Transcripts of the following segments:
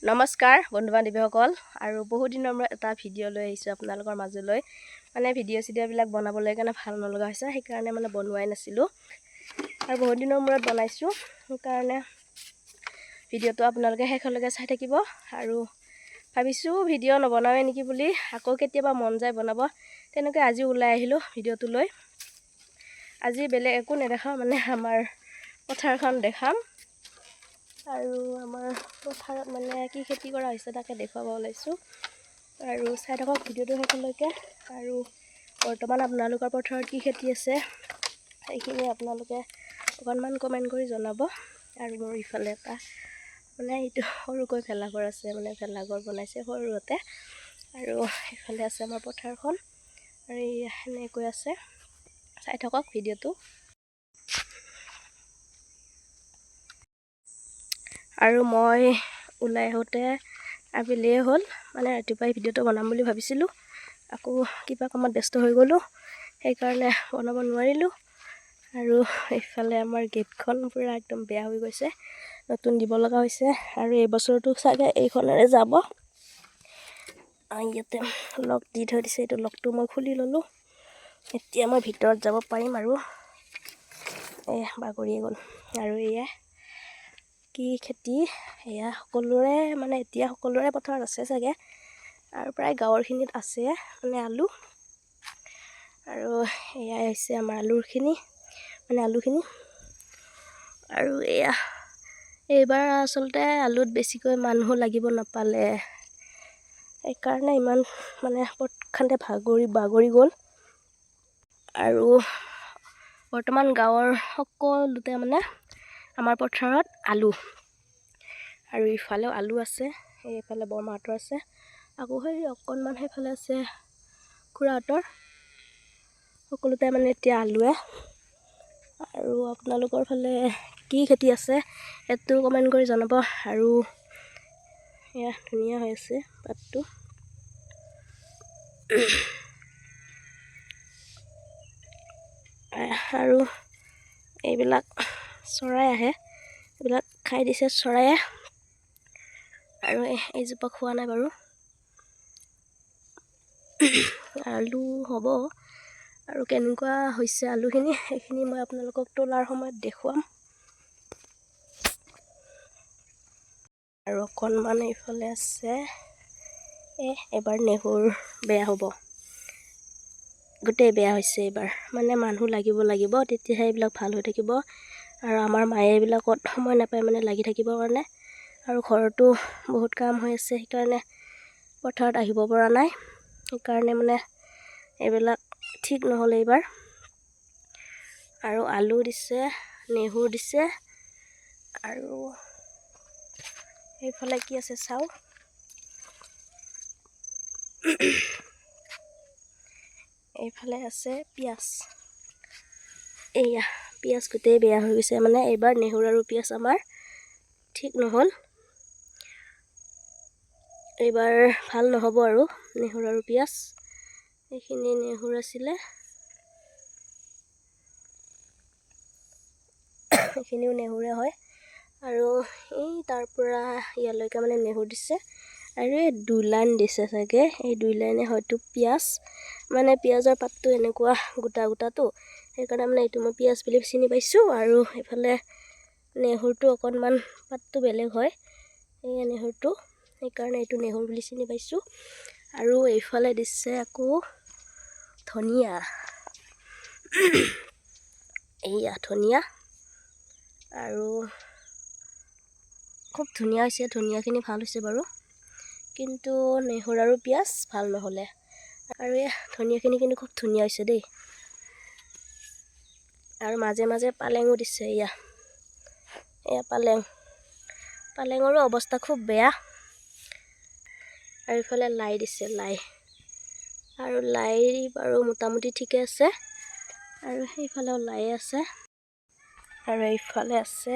নমস্কাৰ বন্ধু বান্ধৱীসকল আৰু বহুত দিনৰ মূৰত এটা ভিডিঅ' লৈ আহিছোঁ আপোনালোকৰ মাজলৈ। মানে ভিডিঅ'বিলাক বনাবলৈ কাৰণে ভাল নলগা হৈছে, সেইকাৰণে মানে বনোৱাই নাছিলোঁ আৰু বহুত দিনৰ মূৰত বনাইছোঁ। সেইকাৰণে ভিডিঅ'টো আপোনালোকে শেষলৈকে চাই থাকিব আৰু ভাবিছোঁ ভিডিঅ' নবনাওৱে নেকি বুলি, আকৌ কেতিয়াবা মন যায় বনাব, তেনেকৈ আজি ওলাই আহিলোঁ ভিডিঅ'টো লৈ। আজি বেলেগ একো নেদেখাওঁ, মানে আমাৰ পথাৰখন দেখাম আৰু আমাৰ পথাৰত মানে কি খেতি কৰা হৈছে তাকে দেখুৱাব ওলাইছোঁ আৰু চাই থাকক ভিডিঅ'টো শেষলৈকে। আৰু বৰ্তমান আপোনালোকৰ পথাৰত কি খেতি আছে সেইখিনি আপোনালোকে অকণমান কমেণ্ট কৰি জনাব। আৰু মোৰ ইফালে এটা মানে এইটো সৰুকৈ ভেলাঘৰ আছে, মানে ভেলাঘৰ বনাইছে সৰুতে, আৰু এইফালে আছে আমাৰ পথাৰখন আৰু সেনেকৈ আছে। চাই থাকক ভিডিঅ'টো। আৰু মই ওলাই আহোঁতে আবেলিয়ে হ'ল, মানে ৰাতিপুৱাই ভিডিঅ'টো বনাম বুলি ভাবিছিলোঁ, আকৌ কিবা কামত ব্যস্ত হৈ গ'লোঁ, সেইকাৰণে বনাব নোৱাৰিলোঁ। আৰু এইফালে আমাৰ গেটখন পূৰা একদম বেয়া হৈ গৈছে, নতুন দিব লগা হৈছে আৰু এই বছৰটো চাগে এইখনেৰে যাব। ইয়াতে লক দি থৈ দিছে, এইটো লকটো মই খুলি ল'লোঁ, এতিয়া মই ভিতৰত যাব পাৰিম। আৰু বাগৰিয়ে গ'ল। আৰু এয়া কি খেতি, এয়া সকলোৰে মানে এতিয়া সকলোৰে পথাৰত আছে চাগে, আৰু প্ৰায় গাঁৱৰখিনিত আছে মানে আলু। আৰু এয়াই হৈছে আমাৰ আলুখিনি। আৰু এইবাৰ আচলতে আলুত বেছিকৈ মানুহ লাগিব নাপালে, সেইকাৰণে ইমান মানে পটখানতে বাগৰি গ'ল। আৰু বৰ্তমান গাঁৱৰ সকলোতে মানে আমাৰ পথাৰত আলু, আৰু ইফালেও আলু আছে, এইফালে বৰমাহঁতৰ আছে, আকৌ সেই অকণমান সেইফালে আছে খুৰাহঁতৰ, সকলোতে মানে এতিয়া আলুৱে। আৰু আপোনালোকৰ ফালে কি খেতি আছে সেইটো কমেণ্ট কৰি জনাব। আৰু এয়া ধুনীয়া হৈ আছে পাতটো। আৰু এইবিলাক চৰাই আহে, এইবিলাক খাই দিছে চৰায়ে, আৰু এইজোপা খোৱা নাই বাৰু। আলু হ'ব, আৰু কেনেকুৱা হৈছে আলুখিনি সেইখিনি মই আপোনালোকক তোলাৰ সময়ত দেখুৱাম। আৰু অকণমান এইফালে আছে, এবাৰ নেহুৰ বেয়া হ'ব, গোটেই বেয়া হৈছে এইবাৰ। মানে মানুহ লাগিব, তেতিয়াহে এইবিলাক ভাল হৈ থাকিব। আৰু আমাৰ মায়ে এইবিলাকত সময় নাপায় মানে লাগি থাকিবৰ কাৰণে, আৰু ঘৰতো বহুত কাম হৈ আছে, সেইকাৰণে পথাৰত আহিব পৰা নাই। সেইকাৰণে মানে এইবিলাক ঠিক নহ'ল এইবাৰ। আৰু আলু দিছে, নেহুৰ দিছে, আৰু এইফালে কি আছে চাওঁ। এইফালে আছে পিঁয়াজ, পিঁয়াজ গোটেই বেয়া হৈ গৈছে, মানে এইবাৰ নেহুৰ আৰু পিঁয়াজ আমাৰ ঠিক নহ'ল। এইবাৰ ভাল নহ'ব আৰু নেহুৰ আৰু পিঁয়াজ। এইখিনি নেহুৰ আছিলে, এইখিনিও নেহুৰে হয়। আৰু এই তাৰ পৰা ইয়ালৈকে মানে নেহুৰ দিছে, আৰু এই 2 লাইন দিছে চাগে, এই 2 লাইনে হয়তো পিঁয়াজ। মানে পিঁয়াজৰ পাতটো এনেকুৱা গোটাটো, সেইকাৰণে মানে এইটো মই পিঁয়াজ বুলি চিনি পাইছোঁ। আৰু এইফালে নেহুৰটো অকণমান পাতটো বেলেগ হয়, এই নেহুৰটো, সেইকাৰণে এইটো নেহুৰ বুলি চিনি পাইছোঁ। আৰু এইফালে দিছে আকৌ ধনিয়া, ধনিয়া, আৰু খুব ধুনীয়া হৈছে, ধনিয়াখিনি ভাল হৈছে বাৰু, কিন্তু নেহুৰ আৰু পিঁয়াজ ভাল নহ'লে। আৰু ধনিয়াখিনি কিন্তু খুব ধুনীয়া হৈছে দেই। আৰু মাজে মাজে পালেঙো দিছে, পালেঙৰো অৱস্থা খুব বেয়া। আৰু ইফালে লাই দিছে, আৰু লাই বাৰু মোটামুটি ঠিকে আছে। আৰু সেইফালেও লাই আছে, আৰু এইফালে আছে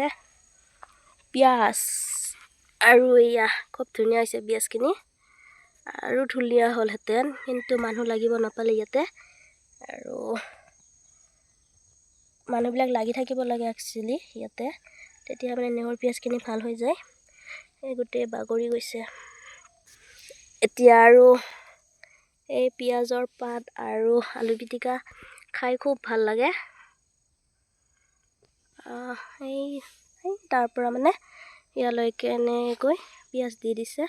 পিঁয়াজ, আৰু খুব ধুনীয়া হৈছে পিঁয়াজখিনি, আৰু ধুনীয়া হ'লহেঁতেন, কিন্তু মানুহ লাগিব নাপালে ইয়াতে। আৰু মানুহবিলাক লাগি থাকিব লাগে একচুৱেলি ইয়াতে, তেতিয়া মানে নেহুৰ পিঁয়াজখিনি ভাল হৈ যায়। এই গোটেই বাগৰি গৈছে। এতিয়া আৰু এই পিঁয়াজৰ পাত আৰু আলু পিটিকা খাই খুব ভাল লাগে। এই তাৰ পৰা মানে ইয়ালৈকে এনেকৈ পিঁয়াজ দি দিছে।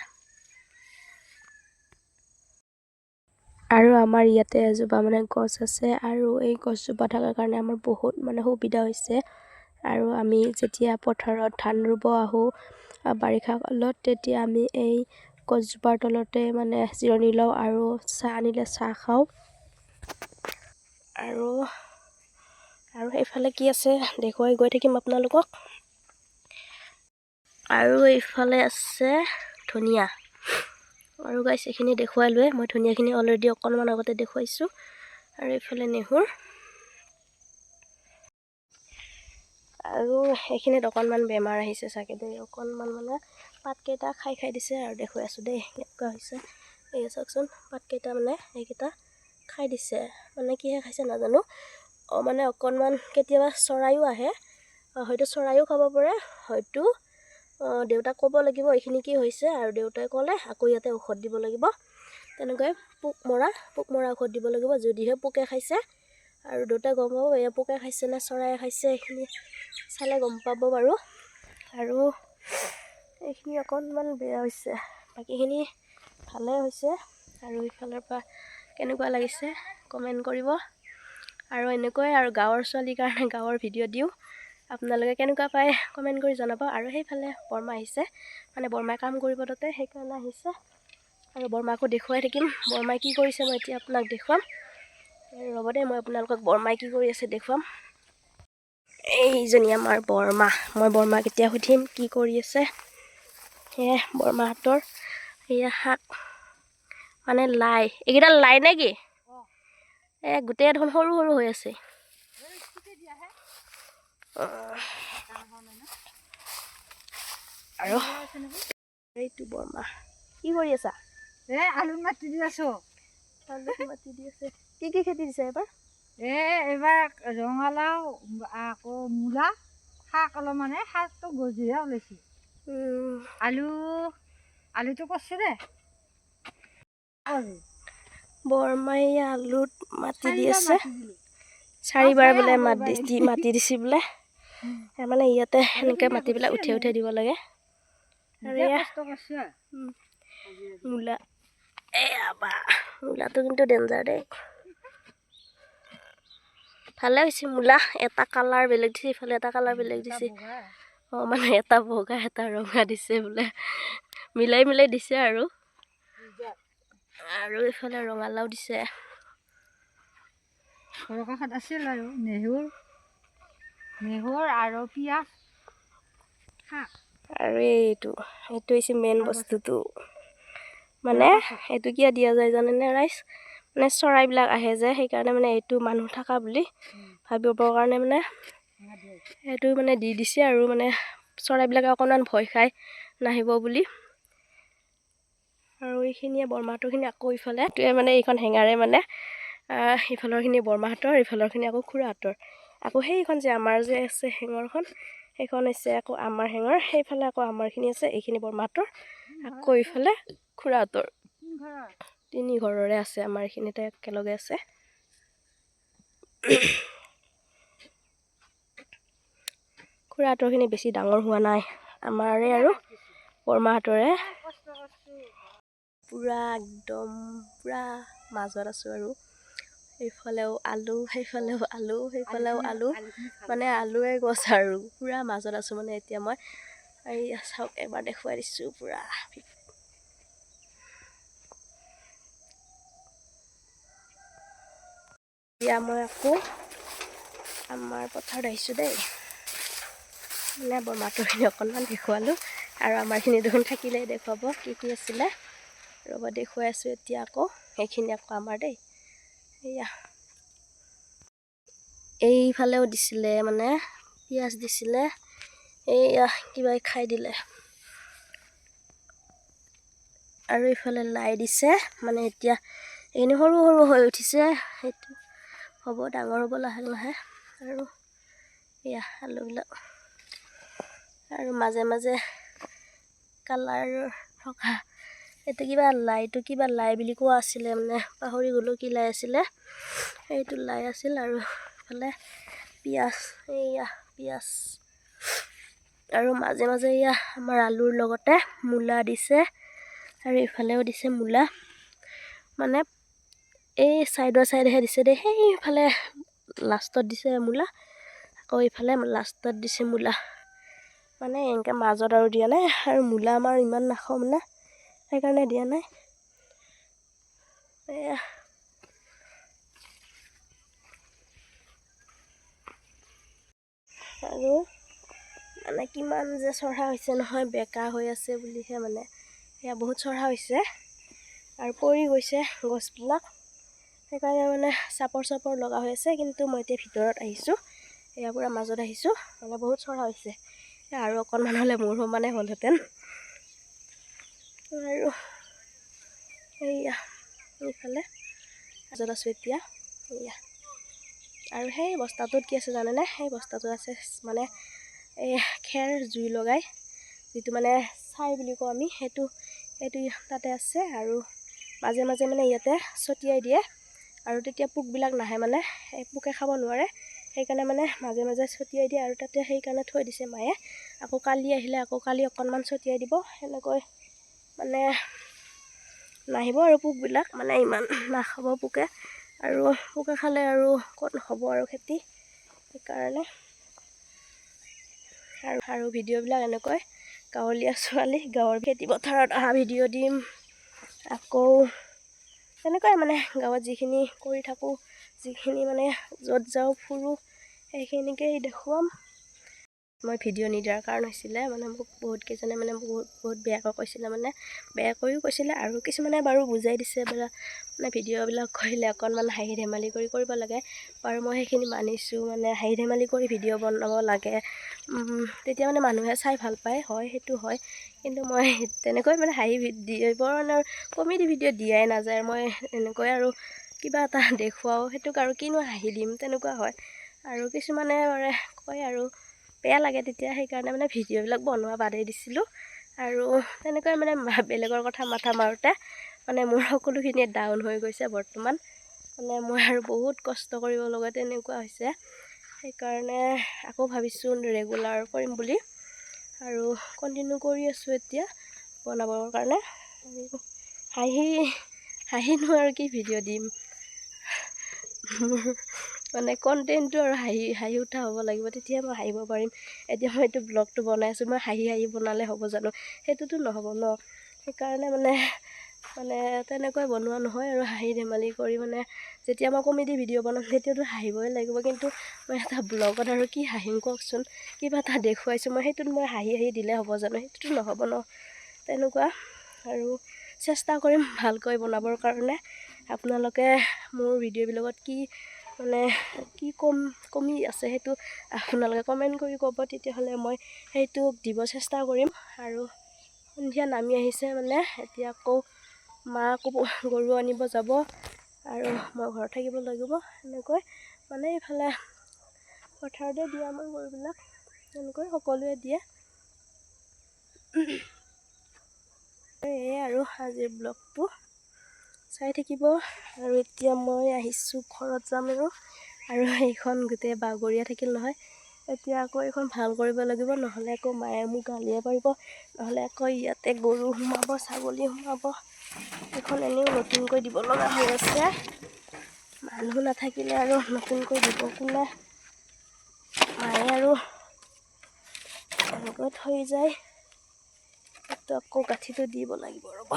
আৰু আমাৰ ইয়াতে এজোপা মানে গছ আছে, আৰু এই গছজোপা থকাৰ কাৰণে আমাৰ বহুত মানে সুবিধা হৈছে। আৰু আমি যেতিয়া পথাৰত ধান ৰুব আহোঁ বাৰিষা কালত, তেতিয়া আমি এই গছজোপাৰ তলতে মানে জিৰণি লওঁ আৰু চাহ আনিলে চাহ খাওঁ। আৰু সেইফালে কি আছে দেখুৱাই গৈ থাকিম আপোনালোকক। আৰু এইফালে আছে ধনিয়া। আৰু গাইছ এইখিনি দেখুৱাই লৈ মই ধনিয়াখিনি অলৰেডি অকণমান আগতে দেখুৱাইছোঁ। আৰু এইফালে নেহুৰ। আৰু এইখিনিত অকণমান বেমাৰ আহিছে চাগে দেই, অকণমান মানে পাতকেইটা খাই দিছে। আৰু দেখুৱাই আছোঁ দেই কেনেকুৱা হৈছে। এই চাওকচোন পাতকেইটা মানে এইকেইটা খাই দিছে। মানে কিহে খাইছে নাজানো। মানে অকণমান কেতিয়াবা চৰাইও আহে, হয়তো চৰাইও খাব পাৰে, হয়তো দেউতাক ক'ব লাগিব এইখিনি কি হৈছে। আৰু দেউতাই ক'লে আকৌ ইয়াতে ঔষধ দিব লাগিব। তেনেকৈ পোক মৰা ঔষধ দিব লাগিব, যদিহে পোকে খাইছে। আৰু দেউতাই গম পাব এয়া পোকে খাইছে নে চৰাইয়ে খাইছে, এইখিনি চালে গম পাব বাৰু। আৰু এইখিনি অকণমান বেয়া হৈছে, বাকীখিনি ভালে হৈছে। আৰু ইফালৰ পৰা কেনেকুৱা লাগিছে কমেণ্ট কৰিব। আৰু এনেকৈ আৰু গাঁৱৰ ছোৱালীৰ কাৰণে গাঁৱৰ ভিডিঅ' দিওঁ, আপোনালোকে কেনেকুৱা পায় কমেণ্ট কৰি জনাব। আৰু সেইফালে বৰমা আহিছে, মানে বৰমাই কাম কৰিব তাতে, সেইকাৰণে আহিছে। আৰু বৰমাকো দেখুৱাই থাকিম, বৰমাই কি কৰিছে মই এতিয়া আপোনাক দেখুৱাম। ৰ'ব দেই, মই আপোনালোকক বৰমাই কি কৰি আছে দেখুৱাম। এইজনী আমাৰ বৰমা। মই বৰমাক এতিয়া সুধিম কি কৰি আছে। সেয়ে বৰমাহঁতৰ এয়া শাক, মানে লাই। এইকেইটা লাই নে কি? গোটেই দেখোন সৰু সৰু হৈ আছে। আৰু এইটো বৰমা কি কৰি আছা? আলু মাটি দি আছো। আলু মাটি দি আছে। কি কি খেতি দিছে এইবাৰ? এইবাৰ ৰঙালাও, আকৌ মূলা, শাক অলপমানে, শাকটো গজিহে ওলাইছে। আলুটো কৰছে দে। বৰমাই আলুত মাটি দি আছে। 4বাৰ বোলে মাটি দিছি বোলে। মানে ইয়াতে এনেকৈ মাটিবিলাক উঠাই দিব লাগে। আৰু এয়া মূলা। মূলাটো কিন্তু ডেঞ্জাৰ দেই। ভালে হৈছে মূলা। এটা কালাৰ বেলেগ দিছে, ইফালে এটা কালাৰ বেলেগ দিছে। মানে এটা বগা এটা ৰঙা দিছে বোলে, মিলাই মিলাই দিছে। আৰু এইফালে ৰঙালাও দিছে। ঘৰৰ কাষত আছিল আৰু নেহুৰ আৰু পিঁয়াজ, শাক। আৰু এইটো হৈছে মেইন বস্তুটো। মানে এইটো কিয় দিয়া যায় জানেনে ৰাইজ? মানে চৰাইবিলাক আহে যে, সেইকাৰণে মানে এইটো মানুহ থকা বুলি ভাবিবৰ কাৰণে মানে এইটো মানে দি দিছে। আৰু মানে চৰাইবিলাকে অকণমান ভয় খাই নাহিব বুলি। আৰু এইখিনিয়ে বৰমাহঁতৰখিনি। আকৌ ইফালে মানে এইখন হেঙাৰে মানে ইফালৰখিনি বৰমাহঁতৰ, ইফালৰখিনি আকৌ খুৰাহঁতৰ। আকৌ সেইখন যে আমাৰ যে আছে হেঙৰখন, সেইখন হৈছে আকৌ আমাৰ হেঙৰ। সেইফালে আকৌ আমাৰখিনি আছে, এইখিনি বৰমাহঁতৰ, আকৌ ইফালে খুৰাহঁতৰ। 3 ঘৰৰে আছে আমাৰ এইখিনিতে একেলগে আছে। খুৰাহঁতৰখিনি বেছি ডাঙৰ হোৱা নাই, আমাৰে আৰু বৰমাহঁতৰে। পূৰা একদম পূৰা মাজত আছোঁ। আৰু এইফালেও আলু, সেইফালেও আলু, সেইফালেও আলু, মানে আলুৱে গছ আৰু পূৰা মাজত আছোঁ। মানে এতিয়া মই এই চাওক এবাৰ দেখুৱাই দিছোঁ পূৰা। এতিয়া মই আকৌ আমাৰ পথাৰত আহিছোঁ দেই। মানে বৰমাহঁতৰখিনি অকণমান দেখুৱালোঁ, আৰু আমাৰখিনি দেখোন থাকিলেই দেখুৱাব কি কি আছিলে। ৰ'ব দেখুৱাই আছোঁ এতিয়া আকৌ। সেইখিনি আকৌ আমাৰ দেই। সেয়া এইফালেও দিছিলে, মানে পিঁয়াজ দিছিলে, এইয়া কিবা খাই দিলে। আৰু ইফালে লাই দিছে, মানে এতিয়া এইখিনি সৰু সৰু হৈ উঠিছে, সেইটো হ'ব, ডাঙৰ হ'ব লাহে লাহে। আৰু এয়া আলুবিলাক, আৰু মাজে মাজে কালাৰ থকা এইটো কিবা লাই বুলি কোৱা আছিলে, মানে পাহৰি গ'লোঁ কি লাই আছিলে। এইটো লাই আছিল। আৰু ইফালে পিঁয়াজ, এইয়া পিঁয়াজ, আৰু মাজে মাজে এয়া আমাৰ আলুৰ লগতে মূলা দিছে, আৰু ইফালেও দিছে মূলা, মানে এই চাইডেহে দিছে দেই, সেইফালে লাষ্টত দিছে মূলা, আকৌ ইফালে লাষ্টত দিছে মূলা, মানে এনেকৈ মাজত আৰু দিয়া নাই। আৰু মূলা আমাৰ ইমান নাখাওঁ মানে, সেইকাৰণে দিয়া নাই। এয়া আৰু মানে কিমান যে চঢ়া হৈছে নহয়, বেকা হৈ আছে বুলিহে, মানে সেয়া বহুত চঢ়া হৈছে আৰু পৰি গৈছে গছবিলাক, সেইকাৰণে মানে চাপৰ লগা হৈ আছে। কিন্তু মই এতিয়া ভিতৰত আহিছোঁ, এয়া পূৰা মাজত আহিছোঁ, মানে বহুত চঢ়া হৈছে। আৰু অকণমান হ'লে মোৰ সমানে হ'লহেঁতেন। আৰু এইয়া এইফালে মাজত আছোঁ এতিয়া, এইয়া। আৰু সেই বস্তাটোত কি আছে জানেনে? সেই বস্তাটোত আছে মানে এই খেৰ জুই লগাই, যিটো মানে ছাই বুলি কওঁ আমি, সেইটো তাতে আছে। আৰু মাজে মাজে মানে ইয়াতে ছটিয়াই দিয়ে, আৰু তেতিয়া পোকবিলাক নাহে, মানে এই পোকে খাব নোৱাৰে, সেইকাৰণে মানে মাজে মাজে ছটিয়াই দিয়ে। আৰু তাতে সেইকাৰণে থৈ দিছে মায়ে, আকৌ কালি আহিলে আকৌ কালি অকণমান ছটিয়াই দিব, সেনেকৈ মানে নাহিব আৰু পোকবিলাক, মানে ইমান নাখাব পোকে, আৰু পোকে খালে আৰু ক'ত হ'ব আৰু খেতি, সেইকাৰণে। আৰু ভিডিঅ'বিলাক এনেকৈ গাঁৱলীয়া ছোৱালী গাঁৱৰ খেতি পথাৰত অহা ভিডিঅ' দিম, আকৌ তেনেকুৱাই মানে গাঁৱত যিখিনি কৰি থাকোঁ, যিখিনি মানে য'ত যাওঁ ফুৰোঁ, সেইখিনিকেই দেখুৱাম। মই ভিডিঅ' নিদিয়াৰ কাৰণ হৈছিলে, মানে মোক বহুতকেইজনে মানে বহুত বেয়াকৈ কৈছিলে, মানে বেয়াকৈও কৈছিলে, আৰু কিছুমানে বাৰু বুজাই দিছে, মানে ভিডিঅ'বিলাক কৰিলে অকণমান হাঁহি ধেমালি কৰি কৰিব লাগে, বাৰু মই সেইখিনি মানিছোঁ, মানে হাঁহি ধেমালি কৰি ভিডিঅ' বনাব লাগে, তেতিয়া মানে মানুহে চাই ভাল পায়, হয় সেইটো হয়। কিন্তু মই তেনেকৈ মানে হাঁহি বৰ মানে কমেডি ভিডিঅ' দিয়াই নাযায়, মই এনেকৈ আৰু কিবা এটা দেখুৱাওঁ, সেইটোক আৰু কিনো হাঁহি দিম, তেনেকুৱা হয়। আৰু কিছুমানে মানে কয় আৰু বেয়া লাগে তেতিয়া, সেইকাৰণে মানে ভিডিঅ'বিলাক বনোৱা বাদেই দিছিলোঁ। আৰু তেনেকৈ মানে বেলেগৰ কথা মাথা মাৰোঁতে মানে মোৰ সকলোখিনি ডাউন হৈ গৈছে বৰ্তমান, মানে মই আৰু বহুত কষ্ট কৰিব লগা তেনেকুৱা হৈছে, সেইকাৰণে আকৌ ভাবিছোঁ ৰেগুলাৰ কৰিম বুলি, আৰু কণ্টিনিউ কৰি আছোঁ এতিয়া বনাবৰ কাৰণে। হাঁহিনো আৰু কি ভিডিঅ' দিম, মানে কণ্টেণ্টটো আৰু হাঁহি উঠা হ'ব লাগিব, তেতিয়া মই হাঁহিব পাৰিম। এতিয়া মই এইটো ব্লগটো বনাই আছোঁ, মই হাঁহি বনালে হ'ব জানো? সেইটোতো নহ'ব ন, সেইকাৰণে মানে তেনেকৈ বনোৱা নহয়, আৰু হাঁহি ধেমালি কৰি, মানে যেতিয়া মই কমেডি ভিডিঅ' বনাম তেতিয়াতো হাঁহিবই লাগিব, কিন্তু মই এটা ব্লগত আৰু কি হাঁহিম কওকচোন? কিবা এটা দেখুৱাইছোঁ মই, সেইটোত মই হাঁহি দিলে হ'ব জানো? সেইটোতো নহ'ব ন, তেনেকুৱা। আৰু চেষ্টা কৰিম ভালকৈ বনাবৰ কাৰণে। আপোনালোকে মোৰ ভিডিঅ'বিলাকত কি কমি আছে, সেইটো আপোনালোকে কমেণ্ট কৰি ক'ব, তেতিয়াহ'লে মই সেইটোক দিব চেষ্টা কৰিম। আৰু সন্ধিয়া নামি আহিছে, মানে এতিয়া আকৌ মা গৰু আনিব যাব, আৰু মই ঘৰত থাকিব লাগিব, সেনেকৈ মানে এইফালে পথাৰতে দিয়ে আমাৰ গৰুবিলাক, তেনেকৈ সকলোৱে দিয়ে। এয়াই আৰু আজিৰ ব্লগটো চাই থাকিব। আৰু এতিয়া মই আহিছোঁ ঘৰত যাম, আৰু এইখন গোটেই বাগৰিয়া থাকিল নহয়, এতিয়া আকৌ এইখন ভাল কৰিব লাগিব, নহ'লে আকৌ মায়ে মোক গালিয়ে পাৰিব, নহ'লে আকৌ ইয়াতে গৰু সোমাব, ছাগলী সোমাব। এইখন এনেও নতুনকৈ দিব লগা হৈ আছে, মানুহ নাথাকিলে আৰু নতুনকৈ দিব কোনে? মায়ে আৰু এনেকৈ থৈ যায়, সেইটো আকৌ গাঁঠিটো দিব লাগিব ৰ'ব।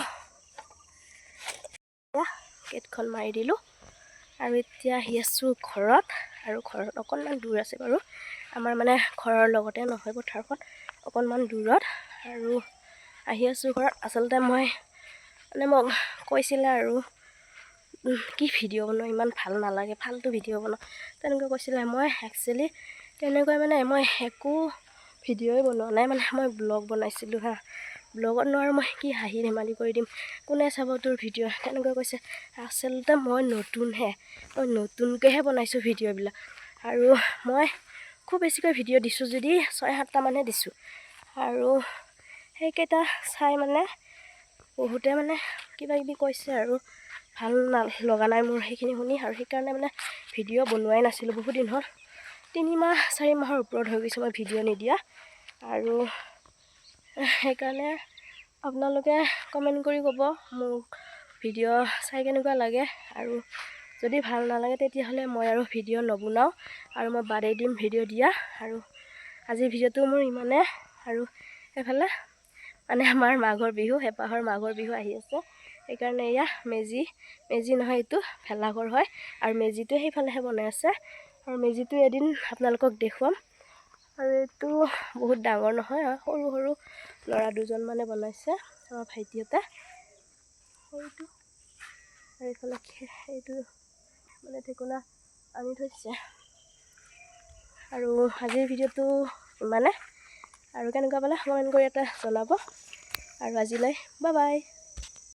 গেটখন মাৰি দিলোঁ, আৰু এতিয়া আহি আছোঁ ঘৰত। আৰু ঘৰত অকণমান দূৰ আছে বাৰু, আমাৰ মানে ঘৰৰ লগতে নহয় পথাৰখন, অকণমান দূৰত। আৰু আহি আছোঁ ঘৰত। আচলতে মোক কৈছিলে আৰু কি ভিডিঅ' বনোৱা, ইমান ভাল নালাগে, ফাল্টু ভিডিঅ' বনোৱা, তেনেকৈ কৈছিলে। মই একচুৱেলি তেনেকৈ মানে মই একো ভিডিঅ'ই বনোৱা নাই, মানে মই ব্লগ বনাইছিলোঁ হা, ব্লগত নোৱাৰোঁ মই কি হাঁহি ধেমালি কৰি দিম, কোনে চাব তোৰ ভিডিঅ', তেনেকৈ কৈছে। আচলতে মই নতুনকৈহে বনাইছোঁ ভিডিঅ'বিলাক, আৰু মই খুব বেছিকৈ ভিডিঅ' দিছোঁ যদি 6-7টামানহে দিছোঁ, আৰু সেইকেইটা চাই মানে বহুতে মানে কিবা কিবি কৈছে আৰু ভাল লগা নাই মোৰ সেইখিনি শুনি, আৰু সেইকাৰণে মানে ভিডিঅ' বনোৱাই নাছিলোঁ বহুত দিন হ'ল। 3 মাহ 4 মাহৰ ওপৰত হৈ গৈছে মই ভিডিঅ' নিদিয়া। আৰু সেইকাৰণে আপোনালোকে কমেণ্ট কৰি ক'ব মোক ভিডিঅ' চাই কেনেকুৱা লাগে, আৰু যদি ভাল নালাগে তেতিয়াহ'লে মই আৰু ভিডিঅ' নবনাওঁ আৰু মই বাদেই দিম ভিডিঅ' দিয়া। আৰু আজিৰ ভিডিঅ'টো মোৰ ইমানে। আৰু সেইফালে মানে আমাৰ মাঘৰ বিহু, হেঁপাহৰ মাঘৰ বিহু আহি আছে, সেইকাৰণে এয়া মেজি নহয়, এইটো ভেলাঘৰ হয়, আৰু মেজিটো সেইফালেহে বনাই আছে, আৰু মেজিটো এদিন আপোনালোকক দেখুৱাম। আৰু এইটো বহুত ডাঙৰ নহয়, সৰু সৰু ল'ৰা 2জন মানে বনাইছে, আমাৰ ভাইটিহঁতে। সেইটো আৰু এইফালে এইটো মানে ঠেকুনা আনি থৈছে। আৰু আজিৰ ভিডিঅ'টো ইমানে, আৰু কেনেকুৱা পালে কমেণ্ট কৰি এটা জনাব। আৰু আজিলৈ বাই বাই।